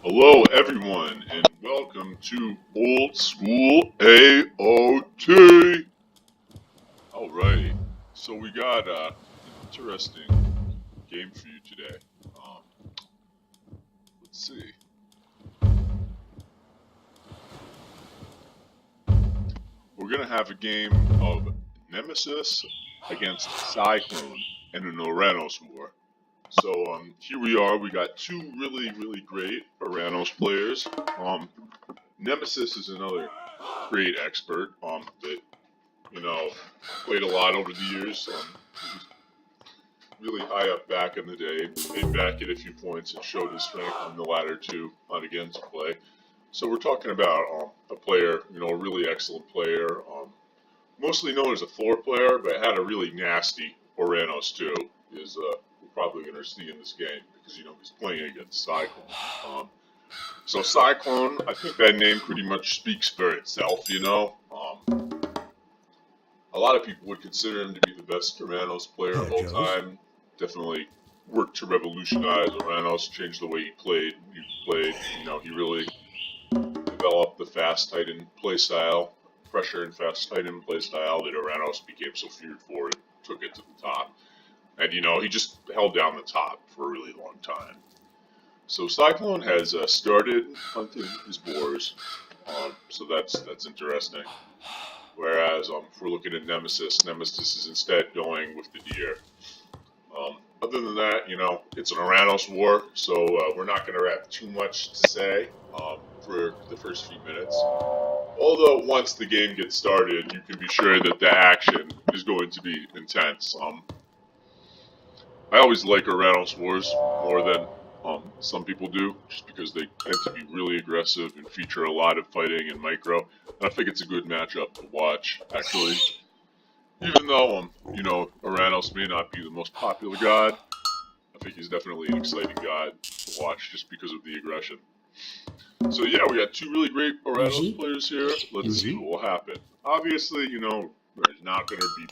Hello everyone and welcome to Old School AOT. Alrighty, so we got an interesting game for you today. Let's see. We're going to have a game of Nemesis against Cyclone in an Oranos war. So here we are. We got two really great Oranos players. Nemesis is another great expert that played a lot over the years. He was really high up back in the day, made back at a few points and showed his strength on the ladder too on against play. So we're talking about a player, a really excellent player, mostly known as a floor player, but had a really nasty Oranos too, is we're probably going to see in this game because, he's playing against Cyclone. So Cyclone, I think that name pretty much speaks for itself, a lot of people would consider him to be the best Oranos player of all time. Definitely worked to revolutionize Oranos, change the way he played. He really developed the fast tight end play style, pressure and fast tight end play style that Oranos became so feared for and took it to the top. And he just held down the top for a really long time. So Cyclone has started hunting his boars, so that's interesting. Whereas if we're looking at Nemesis is instead going with the deer. Other than that, it's an Oranos war, so we're not going to have too much to say for the first few minutes. Although once the game gets started, you can be sure that the action is going to be intense. I always like Oranos wars more than some people do, just because they tend to be really aggressive and feature a lot of fighting and micro. And I think it's a good matchup to watch, actually. Even though, Oranos may not be the most popular god, I think he's definitely an exciting god to watch just because of the aggression. So yeah, we got two really great Oranos players here. Let's see what will happen. Obviously, there's not going to be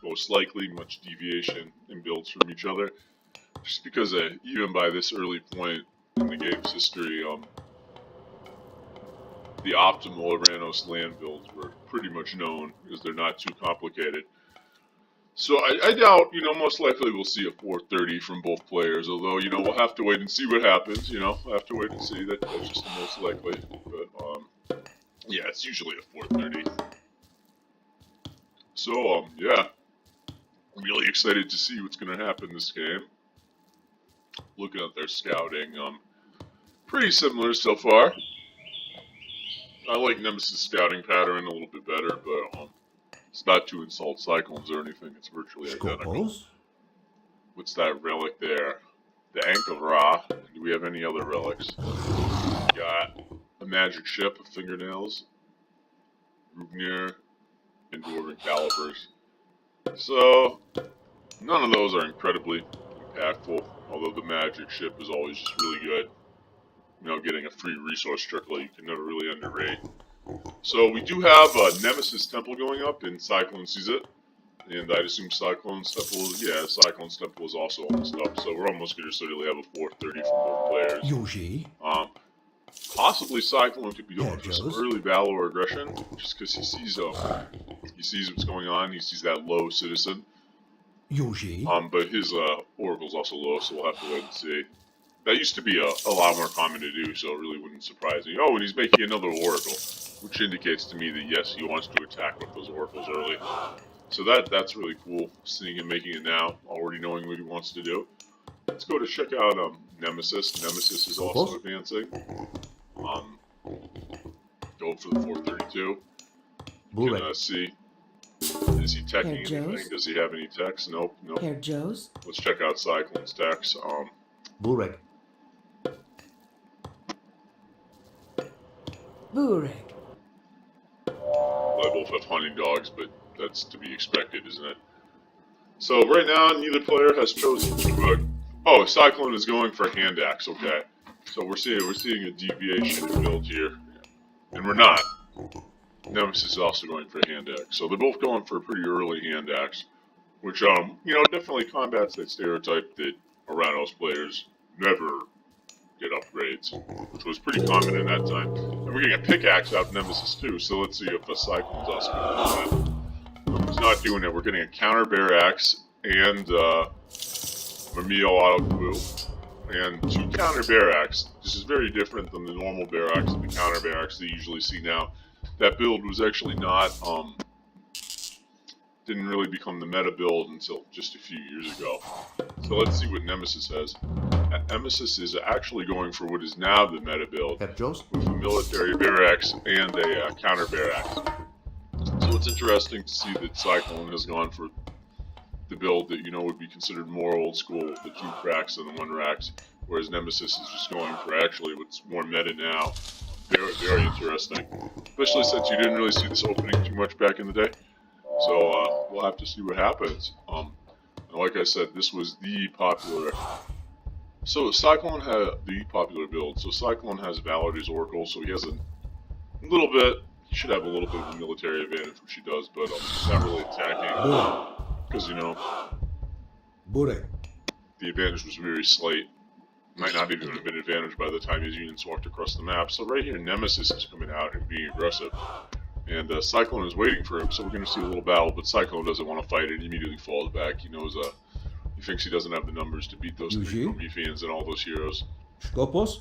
most likely much deviation in builds from each other. Just because even by this early point in the game's history, the optimal Oranos land builds were pretty much known because they're not too complicated. So I doubt, most likely we'll see a 430 from both players, although, we'll have to wait and see what happens, we'll have to wait and see. That's just the most likely. But, yeah, it's usually a 430. So, yeah, I'm really excited to see what's going to happen this game. Looking at their scouting, pretty similar so far. I like Nemesis' scouting pattern a little bit better, but it's not to insult Cyclones or anything. It's virtually identical. What's that relic there? The Ankh of Ra. Do we have any other relics? We got a magic ship of fingernails, Rugnir, and Dwarven calibers. So, none of those are incredibly impactful, although the magic ship is always just really good. Getting a free resource trickle you can never really underrate. So we do have a Nemesis Temple going up, and Cyclone sees it. And I'd assume Cyclone's Temple is also almost up. So we're almost going to certainly have a 430 from both players. Possibly Cyclone could be going for some early valor or aggression, just because he sees what's going on. He sees that low citizen. But his Oracle's also low, so we'll have to wait and see. That used to be a lot more common to do, so it really wouldn't surprise me. Oh, and he's making another Oracle, which indicates to me that, yes, he wants to attack with those Oracles early. So that's really cool, seeing him making it now, already knowing what he wants to do. Let's go to check out Nemesis. Nemesis is also advancing. Going for the 432. You can see, is he teching anything? Does he have any techs? Nope. Let's check out Cyclone's techs. Burek. They both have hunting dogs, but that's to be expected, isn't it? So right now, neither player has chosen to. Oh, Cyclone is going for hand axe. Okay, so we're seeing a deviation in build here, and we're not. Nemesis is also going for hand axe, so they're both going for a pretty early hand axe, which definitely combats that stereotype that Oranos players never get upgrades, which was pretty common in that time. And we're getting a pickaxe out of Nemesis too, so let's see if the Cyclone's also going to do that. He's not doing it. We're getting a counter bear axe and Mamiyo auto glue and 2 counter bear axe. This is very different than the normal bear axe and the counter bear axe that you usually see now. That build was actually not didn't really become the meta build until just a few years ago. So let's see what Nemesis has. Nemesis is actually going for what is now the meta build with a military bear axe and a counter bear axe. So it's interesting to see that Cyclone has gone for the build that would be considered more old school with the 2 cracks and the 1 racks, whereas Nemesis is just going for actually what's more meta now. Very, very interesting, especially since you didn't really see this opening too much back in the day. So we'll have to see what happens. And like I said, this was the popular. So Cyclone had the popular build. So Cyclone has Valor's Oracle, so he has a little bit. He should have a little bit of a military advantage, which he does, but he's not really attacking because the advantage was very slight. Might not even have been an advantage by the time his units walked across the map. So right here, Nemesis is coming out and being aggressive. And Cyclone is waiting for him, so we're going to see a little battle, but Cyclone doesn't want to fight it. He immediately falls back. He knows, he thinks he doesn't have the numbers to beat those 3 Prometheans and all those heroes. Scopus?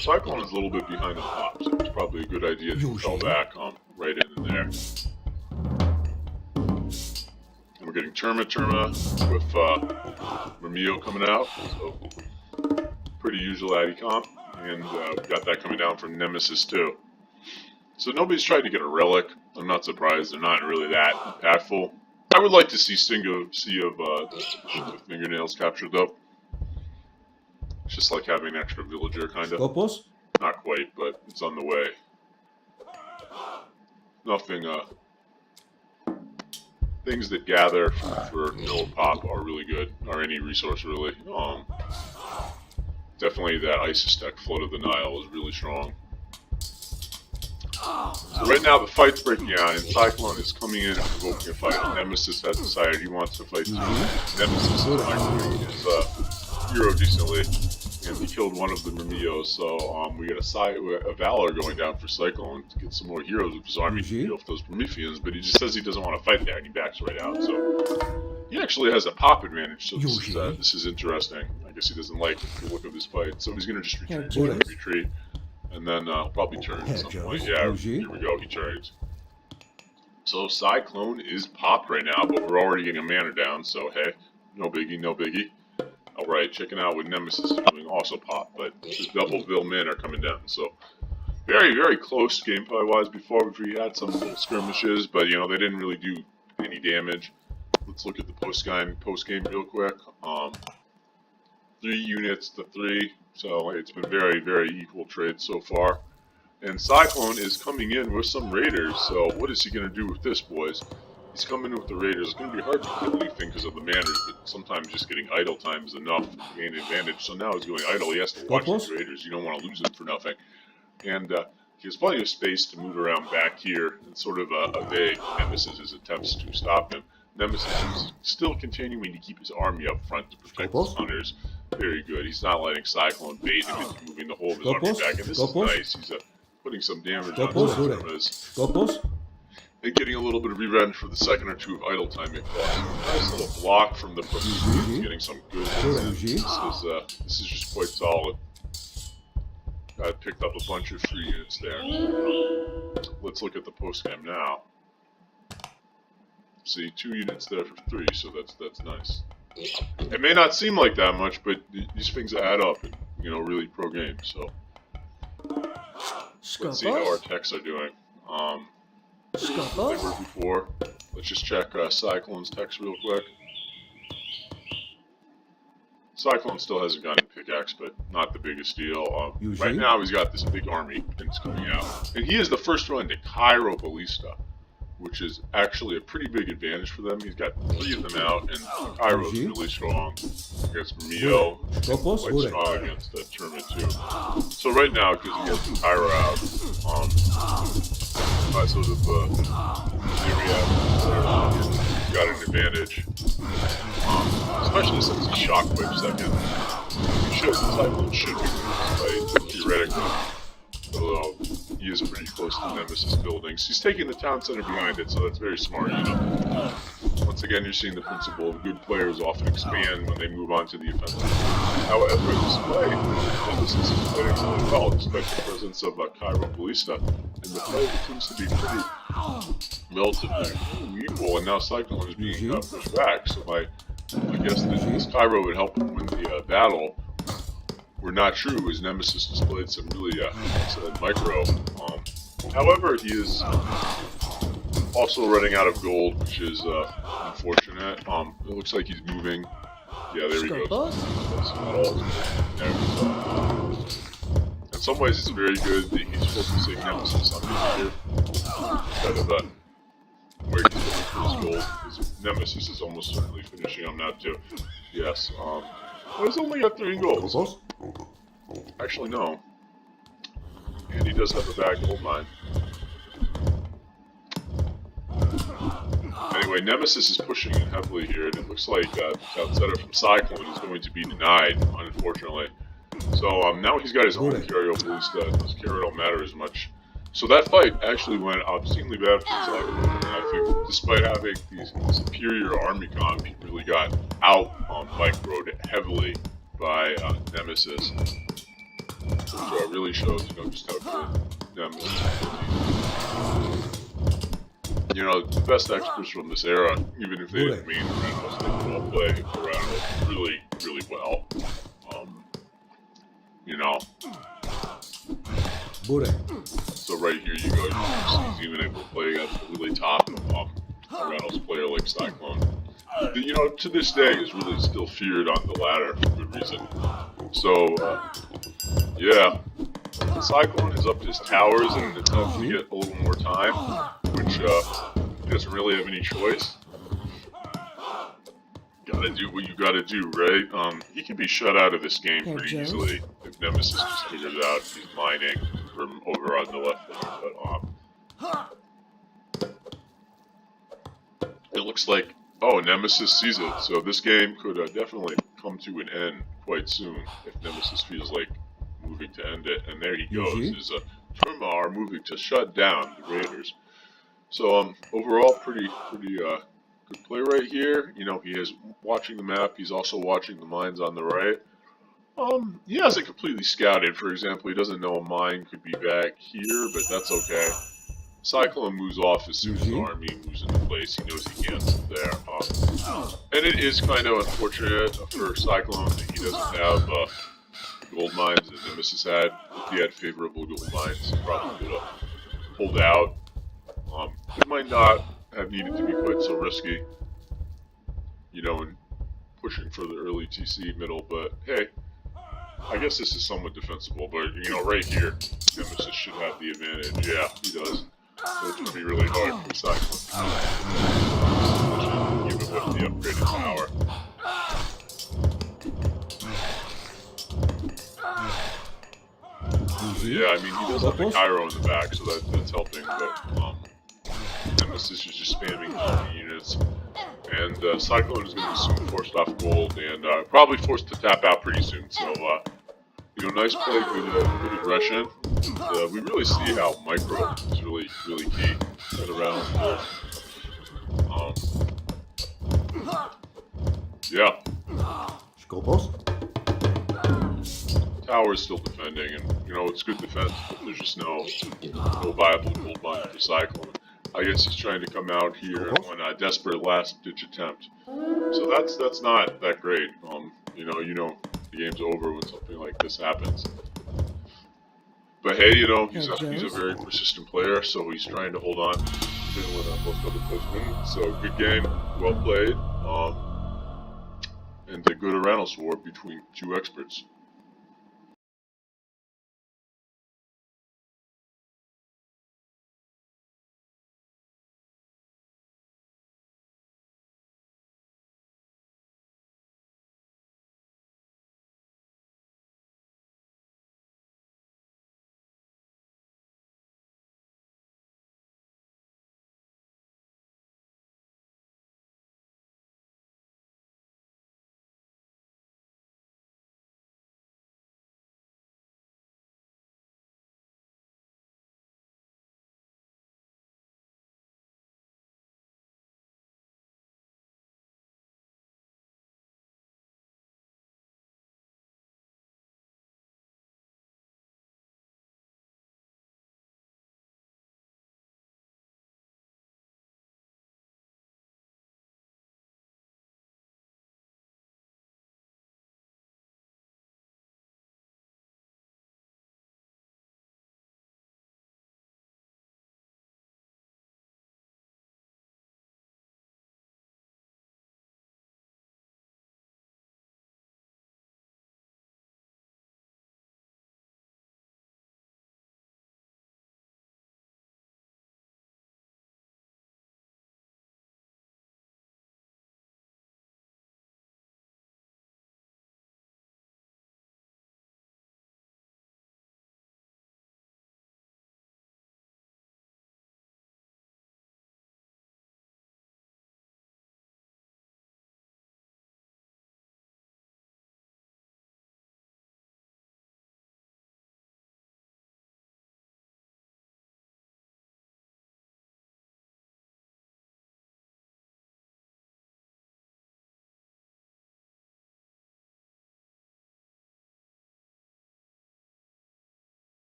Cyclone is a little bit behind the pop, so it's probably a good idea to fall back right in there. And we're getting Turma with Mamiyo coming out, so pretty usual Addy comp, and we got that coming down from Nemesis too. So nobody's tried to get a relic. I'm not surprised. They're not really that impactful. I would like to see Sea of the fingernails captured though. It's just like having an extra villager, kind of. Scopus? Not quite, but it's on the way. Nothing, things that gather for no pop are really good, or any resource really. Definitely that Isis deck, Flood of the Nile, is really strong. So right now the fight's breaking out, and Cyclone is coming in and provoking a fight. Nemesis has decided he wants to fight. Nemesis is microing his hero decently, and he killed one of the Mamios, so we got a Valor going down for Cyclone to get some more heroes with his army to deal with those Prometheans, but he just says he doesn't want to fight there, and he backs right out, so he actually has a pop advantage, so this is interesting. I guess he doesn't like the look of this fight, so he's going to just retreat, and then probably turn at some point. Yeah, here we go, he turns. So Cyclone is popped right now, but we're already getting a mana down, so hey, no biggie, no biggie. Alright, checking out what Nemesis is doing, also pop, but his double Vil men are coming down, so very, very close gameplay-wise before we had some little skirmishes, but they didn't really do any damage. Let's look at the post-game real quick. 3 units to 3, so it's been very, very equal trade so far. And Cyclone is coming in with some Raiders, so what is he going to do with this, boys? He's coming in with the Raiders. It's going to be hard to kill anything because of the manners, but sometimes just getting idle time is enough to gain advantage. So now he's going idle. He has to watch these Raiders. You don't want to lose him for nothing. And he has plenty of space to move around back here and sort of evade Nemesis' attempts to stop him. Nemesis is still continuing to keep his army up front to protect his hunters. Very good. He's not letting Cyclone bait him into moving the whole of his army back. And this is nice. He's putting some damage on his and getting a little bit of revenge for the second or 2 of idle time it cost. Nice little block from the Prometheans, getting some good hits. This is just quite solid. I picked up a bunch of free units there. Let's look at the postgame now. See, 2 units there for 3, so that's nice. It may not seem like that much, but these things add up, really pro game. So let's see how our techs are doing. They were before. Let's just check Cyclone's text real quick. Cyclone still hasn't gotten a pickaxe, but not the biggest deal. Right now he's got this big army that's coming out. And he is the first one to Cairo Ballista, which is actually a pretty big advantage for them. He's got 3 of them out, and Cairo's really strong against Mio, quite strong against Turma too. So right now, because he has Cairo out, I sort of got advantage, especially since he's shockwave second. Cyclone should be winning this fight, theoretically. Although he is pretty close to Nemesis buildings. He's taking the town center behind it, so that's very smart, you know. Once again, you're seeing the principle of good players often expand when they move on to the offensive. However, this play, Nemesis is playing really well, despite the presence of Cairo Ballista, and the play seems to be pretty relatively equal, and now Cyclone is being pushed back, so I guess that this Cairo would help him win the battle. We're not true, as Nemesis displayed some really excellent micro. However, he is also running out of gold, which is unfortunate. It looks like he's moving. Yeah, there he goes. In some ways, it's very good that he's focusing Nemesis on here instead of where he's going for his gold. His Nemesis is almost certainly finishing him now too. Yes. Well, he's only got 3 goals. Actually, no. And he does have a bad gold mine. Anyway, Nemesis is pushing in heavily here, and it looks like the outsider from Cyclone is going to be denied, unfortunately. So now he's got his own Cairo Ballista, and this Cairo don't matter as much. So that fight actually went obscenely bad for Cyclone, and I think despite having these superior army comp, he really got out microed heavily by Nemesis, which really shows, you know, just how good Nemesis is. You know, the best experts from this era, even if they didn't mean Oranos, they could all play Oranos really, really well. You know. So right here you go, he's even able to play against a really top Oranos player like Cyclone. You know, to this day is really still feared on the ladder for good reason. So, yeah. Cyclone is up his towers in an attempt to get a little more time, which he doesn't really have any choice. Gotta do what you gotta do, right? He can be shut out of this game pretty easily if Nemesis just figures out he's mining from over on the left there. But it looks like, oh, Nemesis sees it, so this game could definitely come to an end quite soon if Nemesis feels like moving to end it. And there he goes, is Turmar moving to shut down the Raiders. So overall, pretty good play right here. You know, he is watching the map. He's also watching the mines on the right. He hasn't completely scouted. For example, he doesn't know a mine could be back here, but that's okay. Cyclone moves off as soon as the army moves into place. He knows he can't move there. And it is kind of unfortunate for Cyclone that he doesn't have gold mines that Nemesis had. If he had favorable gold mines, he probably would have pulled out. It might not have needed to be quite so risky, you know, in pushing for the early TC middle, but hey, I guess this is somewhat defensible, but you know, right here, Nemesis should have the advantage. Yeah, he does. So it's going to be really hard for Cyclone, even with the upgraded power. Yeah, I mean, he does have the Cairo in the back, so that's helping, but Nemesis is just spamming army units, and Cyclone is going to be soon forced off gold, and probably forced to tap out pretty soon, so, you know, nice play, good aggression. We really see how micro is really key right around. Yeah. Tower is still defending, and you know it's good defense, but there's just no viable gold mine for Cyclone. I guess he's trying to come out here on a desperate last-ditch attempt. So that's not that great. You know the game's over when something like this happens. But hey, you know he's a very persistent player, so he's trying to hold on. Didn't win most other players win. So good game, well played, and a good Oranos war between two experts.